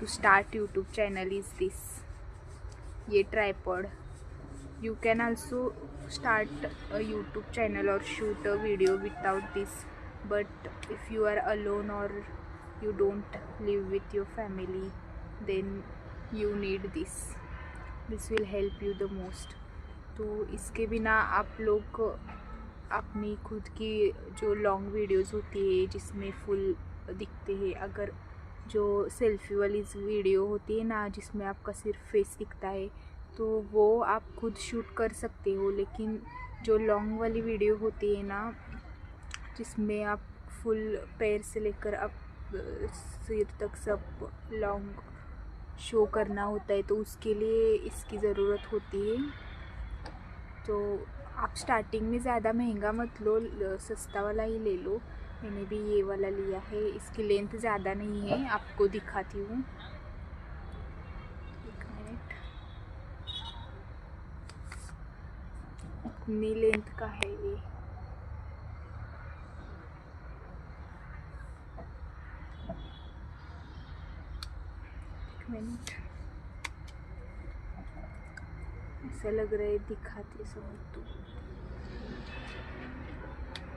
to start YouTube channel is this. ये tripod. You can also start a YouTube channel or shoot a video without this, but if you are alone or you don't live with your family, then you need this. This will help you the most. तो इसके बिना आप लोग अपनी खुद की जो long videos होती है जिसमें फुल दिखते हैं, अगर जो सेल्फी वाली वीडियो होती है ना जिसमें आपका सिर्फ फेस दिखता है, तो वो आप खुद शूट कर सकते हो। लेकिन जो लॉन्ग वाली वीडियो होती है ना जिसमें आप फुल पैर से लेकर आप सिर तक सब लॉन्ग शो करना होता है, तो उसके लिए इसकी ज़रूरत होती है। तो आप स्टार्टिंग में ज़्यादा महंगा मत लो, सस्ता वाला ही ले लो। मैंने भी ये वाला लिया है। इसकी लेंथ ज़्यादा नहीं है, आपको दिखाती हूँ। एक मिनट, इतनी लेंथ का है ये। एक मिनट, ऐसा लग रहा है दिखाती समझ तो।